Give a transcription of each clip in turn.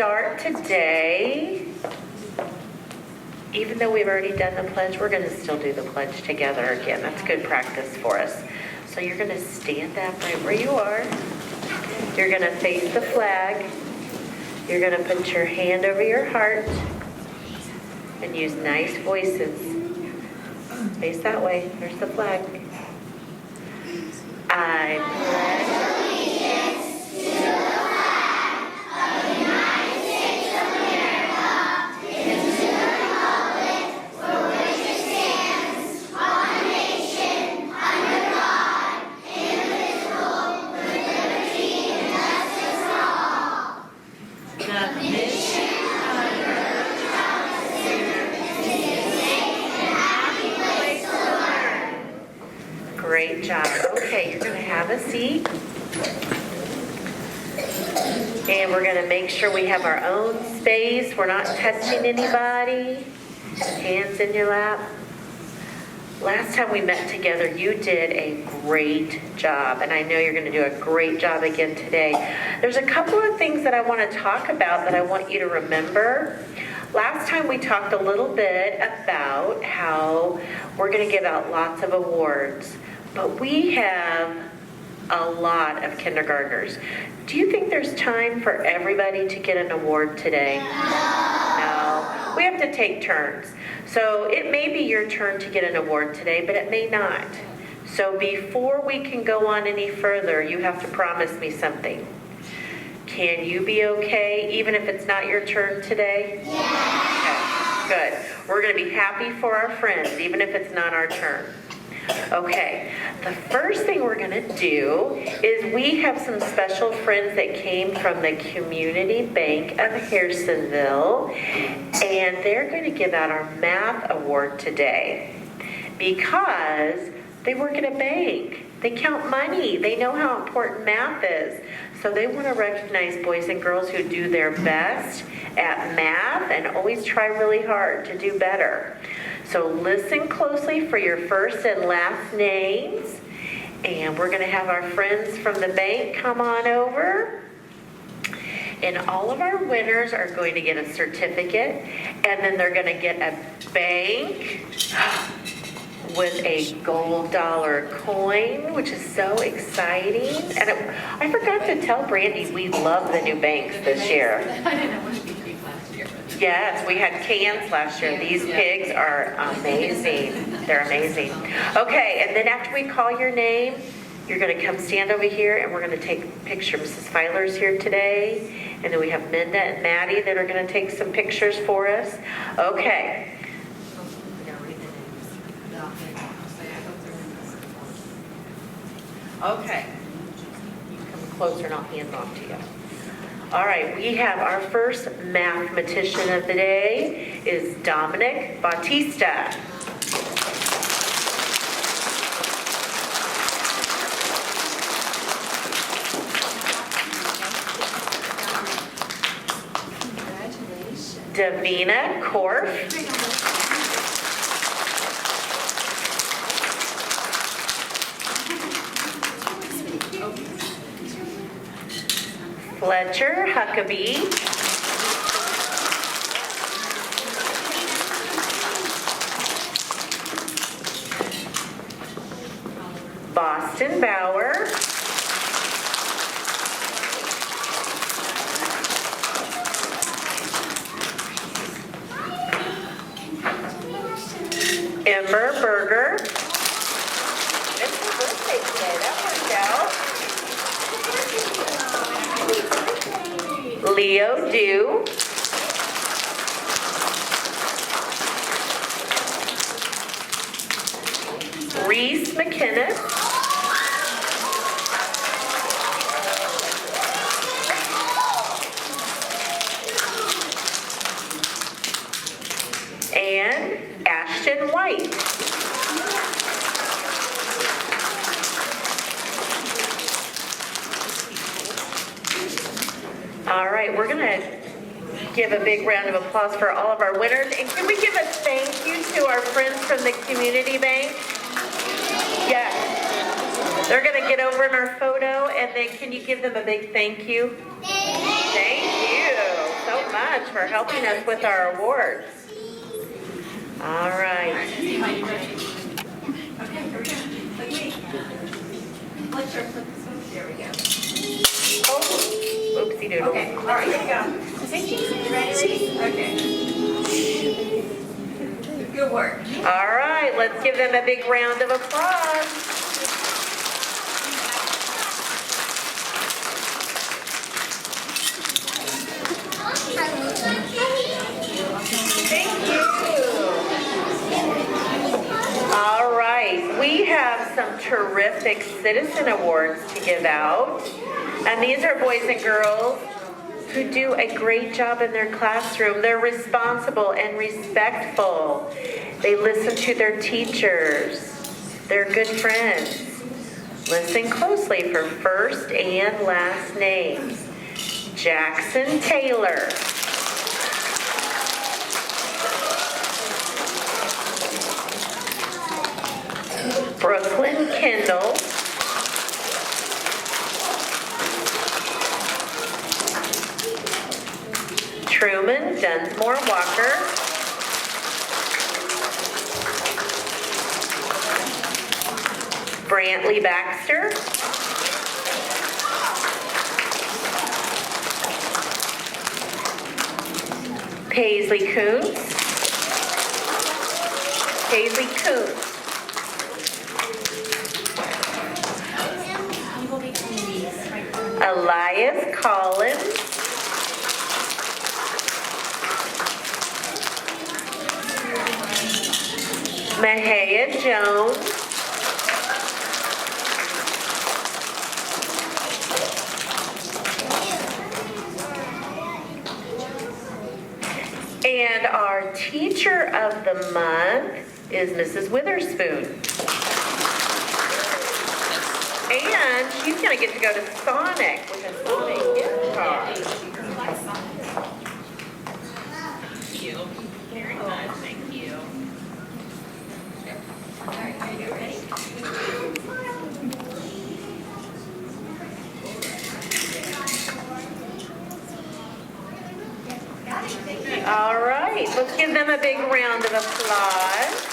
start today, even though we've already done the pledge, we're going to still do the pledge together again. That's good practice for us. So you're going to stand up right where you are. You're going to face the flag. You're going to put your hand over your heart and use nice voices. Face that way. There's the flag. I pledge allegiance to the flag of the United States of America and to the republic for which it stands, one nation, under God, indivisible, with liberty and justice for all. The mission of the Earth Atmosphere is a safe and happy place to learn. Great job. Okay, you're going to have a seat. And we're going to make sure we have our own space. We're not touching anybody. Hands in your lap. Last time we met together, you did a great job. And I know you're going to do a great job again today. There's a couple of things that I want to talk about that I want you to remember. Last time we talked a little bit about how we're going to give out lots of awards. But we have a lot of kindergartners. Do you think there's time for everybody to get an award today? No. We have to take turns. So it may be your turn to get an award today, but it may not. So before we can go on any further, you have to promise me something. Can you be okay even if it's not your turn today? Yeah. Okay, good. We're going to be happy for our friends even if it's not our turn. Okay, the first thing we're going to do is we have some special friends that came from the Community Bank of Harrisonville, and they're going to give out our math award today because they work at a bank. They count money. They know how important math is. So they want to recognize boys and girls who do their best at math and always try really hard to do better. So listen closely for your first and last names. And we're going to have our friends from the bank come on over. And all of our winners are going to get a certificate. And then they're going to get a bank with a gold dollar coin, which is so exciting. And I forgot to tell Brandy we love the new banks this year. I didn't know what to be last year. Yes, we had cans last year. These pigs are amazing. They're amazing. Okay, and then after we call your name, you're going to come stand over here, and we're going to take a picture. Mrs. Filer's here today, and then we have Minda and Maddie that are going to take some pictures for us. Okay. Okay. You come closer and I'll hand them off to you. All right, we have our first mathematician of the day is Dominic Bautista. Congratulations. Davina Korf. Fletcher Huckabee. Boston Bauer. Ember Berger. It's her birthday today. That worked out. Leo Dew. Reese McKinnon. And Ashton White. All right, we're going to give a big round of applause for all of our winners. And can we give a thank you to our friends from the Community Bank? Yes. They're going to get over in our photo, and then can you give them a big thank you? Thank you. So much for helping us with our awards. All right. Okay, here we go. Okay. Let's sure flip this one. There we go. Oh, oopsie doodle. Okay, all right, here we go. Thank you. You ready, ladies? Okay. Good work. All right, let's give them a big round of applause. Thank you. All right, we have some terrific citizen awards to give out. And these are boys and girls who do a great job in their classroom. They're responsible and respectful. They listen to their teachers. They're good friends. Listen closely for first and last names. Jackson Taylor. Brooklyn Kendall. Truman Dunsmore Walker. Brantley Baxter. Paisley Coons. Paisley Coons. Elias Collins. Mahia Jones. And our teacher of the month is Mrs. Witherspoon. And she's going to get to go to Sonic with a Sonic gift card. Thank you. Very much. Thank you. All right, are you ready? All right, let's give them a big round of applause.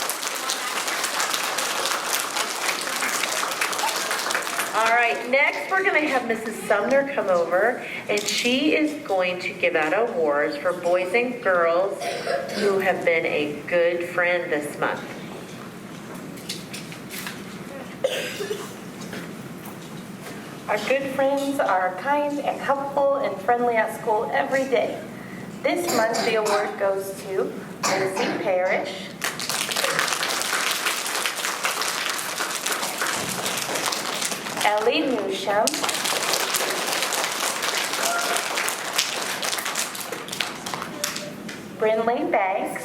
All right, next we're going to have Mrs. Sumner come over, and she is going to give out awards for boys and girls who have been a good friend this month. Our good friends are kind and helpful and friendly at school every day. This month, the award goes to Lindsay Parrish, Ellie Newsham, Brinley Banks,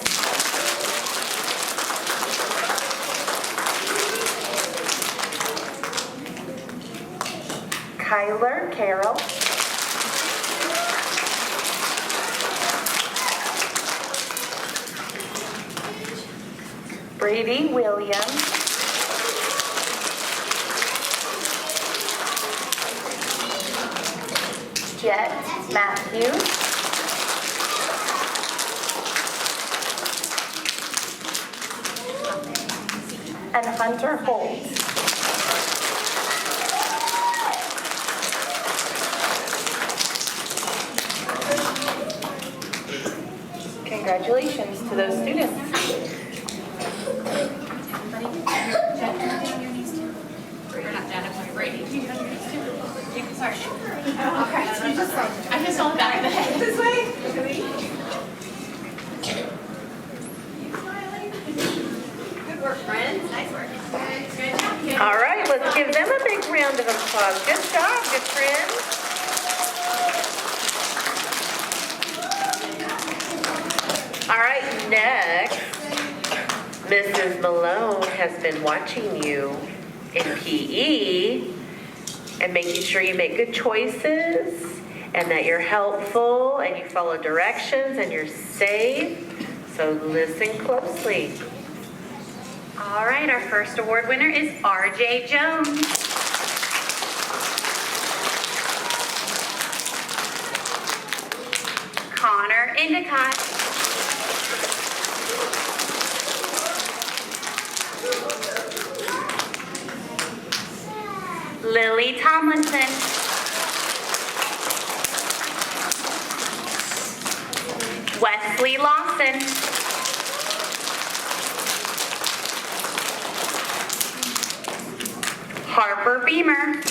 Kyler Carroll, Brady Williams, Jet Matthews, and Hunter Holt. Congratulations to those students. We're not done with Brady. You can on your knees too. You can start. Okay. I just saw back of the head this way. Good work, friends. Nice work. Good job. All right, let's give them a big round of applause. Good job, good friends. All right, next, Mrs. Malone has been watching you in PE and making sure you make good choices and that you're helpful and you follow directions and you're safe. So listen closely. All right, our first award winner is RJ Jones. Connor Connor Endicott. Lily Tomlinson. Wesley Lawson. Harper Beamer.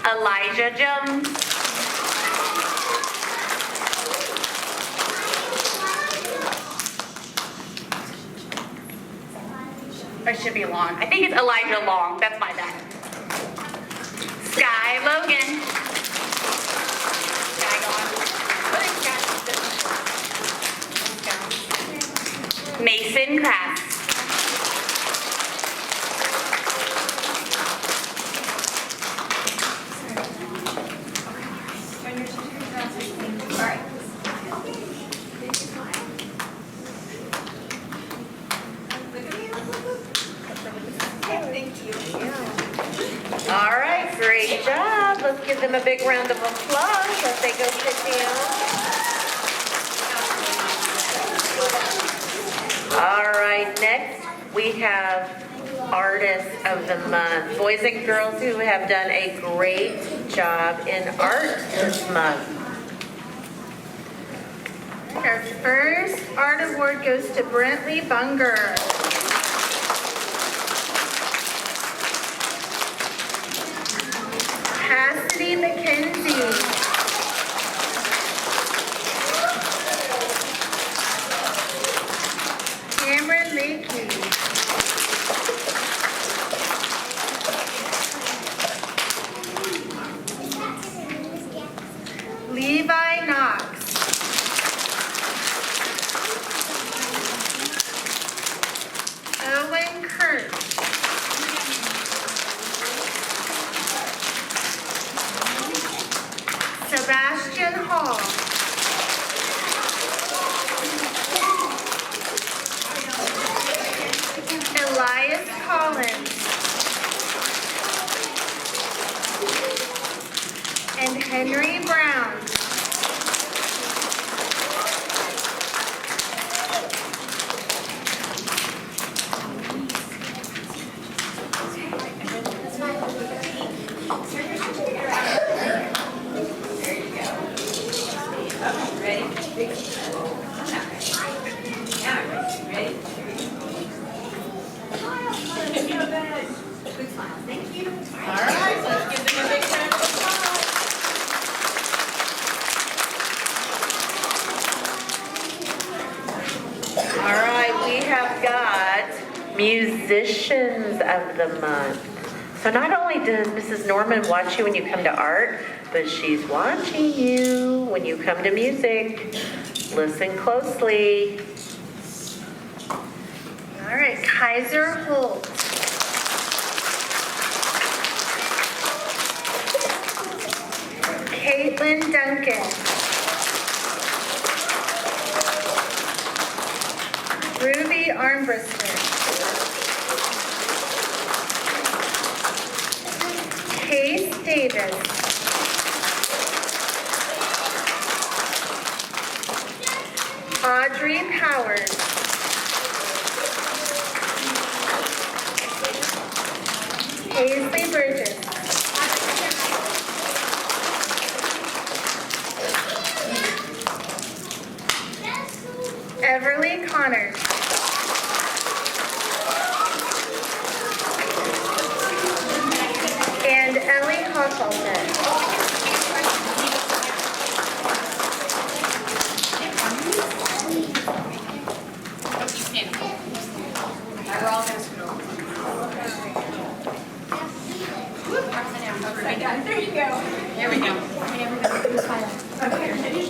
Elijah Jones. Or it should be Long. I think it's Elijah Long. That's my bad. Sky Logan. Sky gone. Mason Kraft. All right, great job. Let's give them a big round of applause as they go sit down. All right, next we have Artists of the Month. Boys and girls who have done a great job in art this month. Our first art award goes to Brentley Bunger. Cassidy McKenzie. Cameron Leakey. Levi Knox. Owen Kurt. Sebastian Hall. Elias Collins. And Henry Brown. All right, we have got Musicians of the Month. So not only does Mrs. Norman watch you when you come to art, but she's watching you when you come to music. Listen closely. All right, Kaiser Holt. Caitlin Duncan. Ruby Armbruster. Case Davis. Audrey Powers. Paisley Burgess. Everly Connors. And Ellie Hoffelman. We're all going to scoot over. Upside down. There you go. There we go. Okay, ready?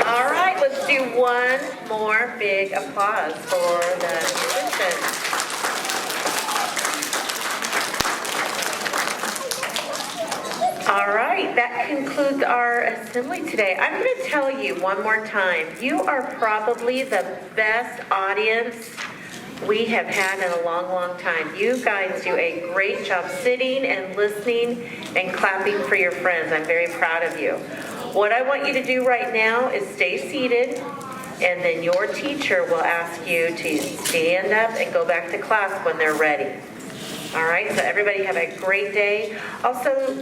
All right, let's do one more big applause for the musicians. All right, right, that concludes our assembly today. I'm going to tell you one more time, you are probably the best audience we have had in a long, long time. You guys do a great job sitting and listening and clapping for your friends. I'm very proud of you. What I want you to do right now is stay seated, and then your teacher will ask you to stand up and go back to class when they're ready. All right, so everybody have a great day. Also,